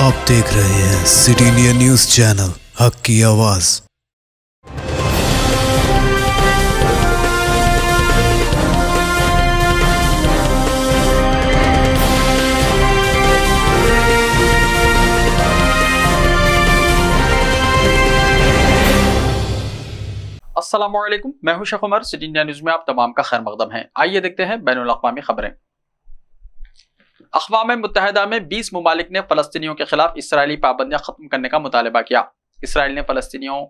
आप देख रहे हैं सिटी इंडिया न्यूज चैनल, हक की आवाज। अस्सलामुअलैकुम, मैं हूं Sheikh Umar. City India News में आप तमाम का खैर मकदम है। आइए देखते हैं बैनुल अक़वामी खबरें। अक़वाम मुत्तहिदा में 20 मुमालिक ने फ़लस्तीनियों के खिलाफ इसराइली पाबंदियां खत्म करने का मुतालबा किया। इसराइल ने फ़लस्तीनियों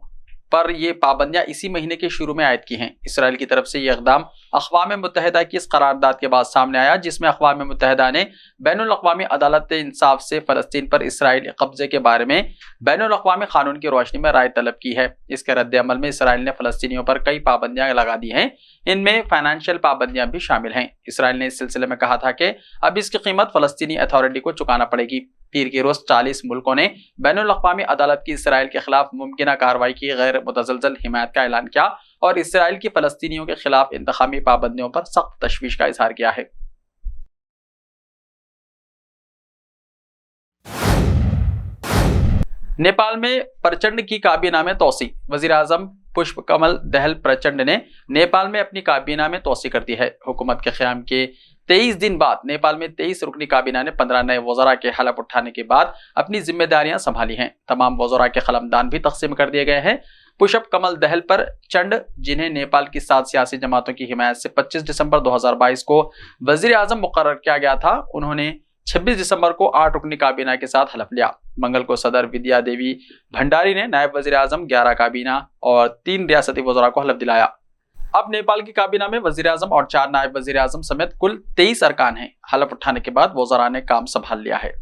पर ये पाबंदियां इसी महीने के शुरू में आयद की हैं। इसराइल की तरफ से ये इक़दाम अक़वाम मुत्तहिदा की इस करारदाद के बाद सामने आया, जिसमें अक़वाम मुत्तहिदा ने बैनुल अक़वामी अदालत इंसाफ से फ़लस्तीन पर इसराइली कब्जे के बारे में बैनुल अक़वामी कानून की रोशनी में राय तलब की है। इसके रद्द अमल में इसराइल ने फ़लस्तीनियों पर कई पाबंदियां लगा दी हैं। इनमें फाइनेंशियल पाबंदियां भी शामिल हैं। इसराइल ने इस सिलसिले में कहा था कि अब इसकी कीमत फ़लस्तीनी अथॉरिटी को चुकाना पड़ेगी। पीर के रोज 40 मुल्कों ने बैनुल अक़वामी अदालत की इसराइल के खिलाफ मुमकिना कार्रवाई की गैर मुतज़लज़ल हिमायत का ऐलान किया और इसराइल की फ़लस्तीनियों के खिलाफ इंतखामी पाबंदियों पर सख्त तशवीश का इजहार किया है। नेपाल में प्रचंड की काबीना में तोसी। वज़ीर आज़म पुष्प कमल दहल प्रचंड ने नेपाल में अपनी काबीना में तोसी कर दी है। हुकूमत के क़याम के 23 दिन बाद नेपाल में 23 रुकनी काबीना ने 15 नए वज़रा के हलफ उठाने के बाद अपनी जिम्मेदारियां संभाली हैं। तमाम वज़रा के कलमदान भी तक़सीम कर दिए गए हैं। पुष्प कमल दहल पर चंड, जिन्हें नेपाल की 7 सियासी जमातों की हिमायत से 25 दिसंबर 2022 को वज़ीर आज़म मुकर्रर किया गया था, उन्होंने 26 दिसंबर को 8 रुकनी काबीना के साथ हलफ लिया। मंगल को सदर विद्या देवी भंडारी ने नायब वज़ीर आज़म 11 काबीना और 3 रियासती वज़रा को हलफ दिलाया। अब नेपाल की काबीना में वज़ीर आज़म और 4 नायब वज़ीर आज़म समेत कुल 23 अरकान हैं। हलफ उठाने के बाद वज़रा ने काम संभाल लिया है।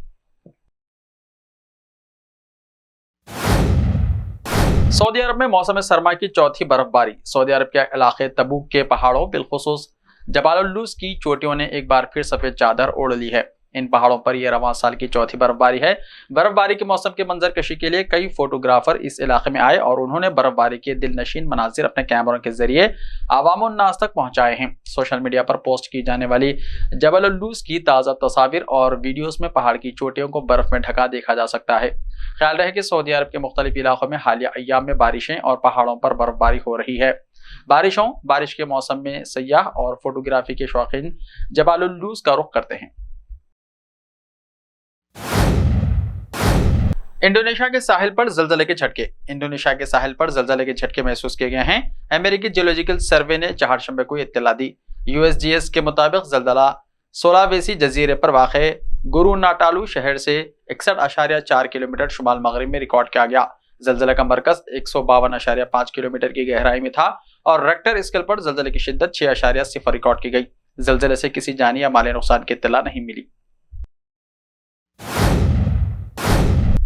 सऊदी अरब में मौसम सरमा की चौथी बर्फबारी। सऊदी अरब के इलाके तबूक के पहाड़ों, बिलखुसूस जबालुल्लूस की चोटियों ने एक बार फिर सफेद चादर ओढ़ ली है। इन पहाड़ों पर यह रवां साल की चौथी बर्फबारी है। बर्फबारी के मौसम के मंजर कशी के लिए कई फोटोग्राफर इस इलाके में आए और उन्होंने बर्फबारी के दिलनशीन मनाजिर अपने कैमरों के जरिए आवाम-उन-नास तक पहुंचाए हैं। सोशल मीडिया पर पोस्ट की जाने वाली जबालुल्लूस की ताज़ा तस्वीर और वीडियोस में पहाड़ की चोटियों को बर्फ में ढका देखा जा सकता है। ख्याल रहे कि सऊदी अरब के मुख्तलिफ इलाकों में हालिया अय्याम में बारिशें और पहाड़ों पर बर्फबारी हो रही है। बारिश के मौसम में सयाह और फोटोग्राफी के शौकीन जबालुल्लूस का रुख करते हैं। इंडोनेशिया के साहिल पर ज़लज़ले के झटके। इंडोनेशिया के साहिल पर ज़लज़ले के झटके महसूस किए गए हैं। अमेरिकी जियोलॉजिकल सर्वे ने चारशंबे को इत्तला दी। यूएसजीएस के मुताबिक ज़लज़ला सोलावेसी जजीरे पर वाक़े गुरुनाटालू शहर से 61.4 किलोमीटर शुमाल मगरिब में रिकॉर्ड किया गया। ज़लज़ले का मरकज़ 152.5 किलोमीटर की गहराई में था और रेक्टर स्केल पर ज़लज़ले की शिद्दत 6.0 रिकॉर्ड की गई। ज़लज़ले से किसी जानी या माली नुकसान की इत्तला नहीं मिली।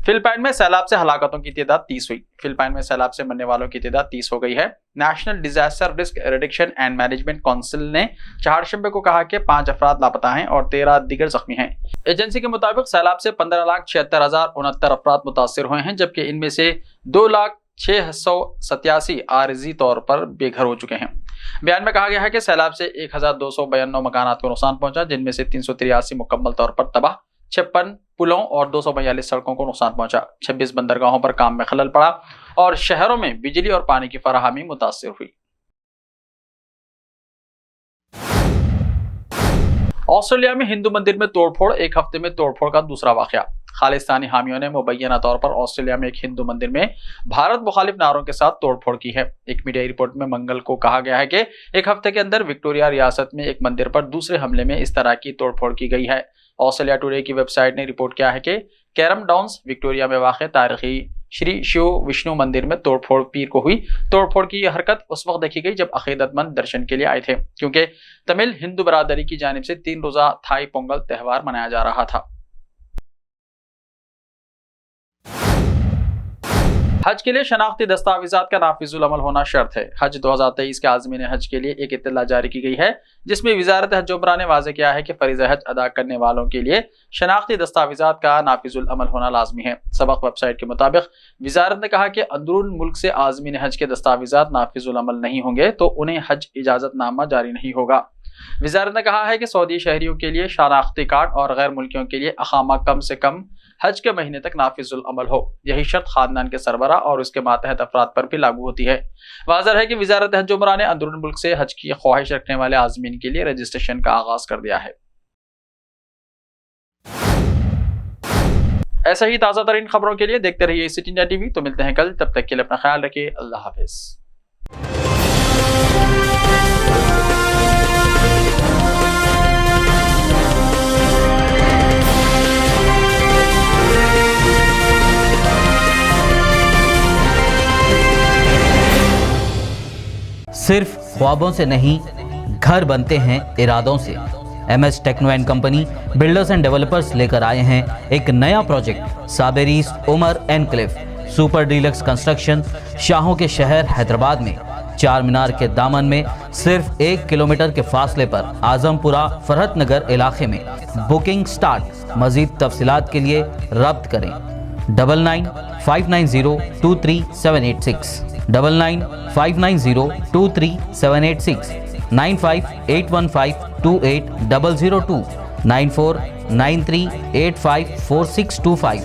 फिलिपाइन में सैलाब से हलाकतों की तादाद 30 हुई। फिलिपाइन में सैलाब से मरने वालों की तादाद 30 हो गई है। National disaster risk reduction and management council ने चारशंबे को कहा कि 5 अफराद लापता हैं और 13 दीगर जख्मी हैं। एजेंसी के मुताबिक सैलाब से 15,76,069 अफराद मुतासर हुए हैं, जबकि इनमें से 2,06,687 आरजी तौर पर बेघर हो चुके हैं। बयान में कहा गया है कि सैलाब से 1,292 मकानात को नुकसान पहुंचा, जिनमें से 383 मुकम्मल तौर पर तबाह, 56 पुलों और 242 सड़कों को नुकसान पहुंचा। 26 बंदरगाहों पर काम में खलल पड़ा और शहरों में बिजली और पानी की फराहमी मुतासिर हुई। ऑस्ट्रेलिया में हिंदू मंदिर में तोड़फोड़। एक हफ्ते में तोड़फोड़ का दूसरा वाकया। खालिस्तानी हामियों ने मुबैना तौर पर ऑस्ट्रेलिया में एक हिंदू मंदिर में भारत मुखालिफ नारों के साथ तोड़फोड़ की है। एक मीडिया रिपोर्ट में मंगल को कहा गया है कि एक हफ्ते के अंदर विक्टोरिया रियासत में एक मंदिर पर दूसरे हमले में इस तरह की तोड़फोड़ की गई है। ऑस्ट्रेलिया टुडे की वेबसाइट ने रिपोर्ट किया है कि कैरम डाउन्स विक्टोरिया में वाक़ तारीखी श्री शिव विष्णु मंदिर में तोड़फोड़ पीर को हुई। तोड़फोड़ की यह हरकत उस वक्त देखी गई जब अकीदतमंद दर्शन के लिए आए थे, क्योंकि तमिल हिंदू बरादरी की जानिब से 3 रोज़ा थाई पोंगल त्यौहार मनाया जा रहा था। हज के लिए शनाख्ती दस्तावेजात का नाफिजुल अमल होना शर्त है। हज 2023 के आज़मीन हज के लिए एक इत्तला जारी की गई है, जिसमें वज़ारत हज उमरा ने वाज़ेह किया है कि फ़रीज़ा हज अदा करने वालों के लिए शनाख्ती दस्तावेजात का नाफिजुल अमल होना लाजमी है। सबक वेबसाइट के मुताबिक वज़ारत ने कहा कि अंदरून मुल्क से आज़मीन हज के दस्तावेजात नाफिजुल अमल नहीं होंगे तो उन्हें हज इजाज़तनामा जारी नहीं होगा। वज़ारत ने कहा है कि सऊदी शहरियों के लिए शनाख्ती कार्ड और गैर मुल्कियों के लिए अकामा कम से कम हज के महीने तक नाफिजुल अमल हो। यही शर्त खानदान के सरबराह और उसके मातहत अफराद पर भी लागू होती है। वाज़ेह है कि वज़ारत हज उमरा ने अंदरून मुल्क से हज की ख्वाहिश रखने वाले आज़मीन के लिए रजिस्ट्रेशन का आगाज कर दिया है। ऐसा ही ताज़ा तरीन खबरों के लिए देखते रहिए सिटी इंडिया टीवी। तो मिलते हैं कल, तब तक के लिए अपना ख्याल रखिए। अल्लाह हाफिज़। सिर्फ ख्वाबों से नहीं, घर बनते हैं इरादों से। MS techno and company builders and developers लेकर आए हैं एक नया project Sabereez Umar enclave super deluxe construction. शाहों के शहर हैदराबाद में चार मीनार के दामन में सिर्फ 1 किलोमीटर के फासले पर आजमपुरा फरहत नगर इलाके में बुकिंग स्टार्ट। मजीद तफसीलात के लिए रब्त करें 9959023786 9959023786 9581528002 9493854625।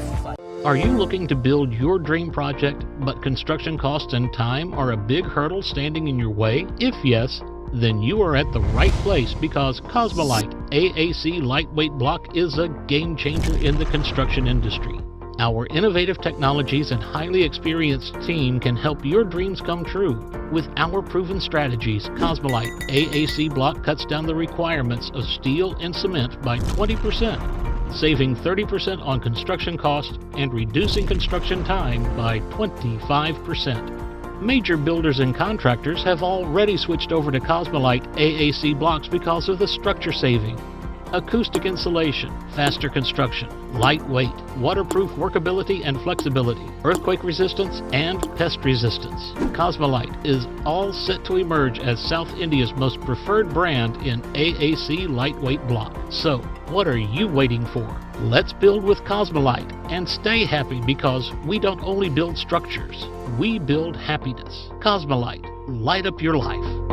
Are you looking to build your dream project, but construction costs and time are a big hurdle standing in your way? If yes, then you are at the right place, because Cosmolite AAC lightweight block is a game changer in the construction industry. Our innovative technologies and highly experienced team can help your dreams come true. With our proven strategies, Cosmolite AAC block cuts down the requirements of steel and cement by 20%, saving 30% on construction costs and reducing construction time by 25%. Major builders and contractors have already switched over to Cosmolite AAC blocks because of the structure saving, acoustic insulation, faster construction, lightweight, waterproof workability and flexibility, earthquake resistance, and pest resistance. Cosmolite is all set to emerge as South India's most preferred brand in AAC lightweight block. So, what are you waiting for? Let's build with Cosmolite and stay happy, because we don't only build structures, we build happiness. Cosmolite, light up your life.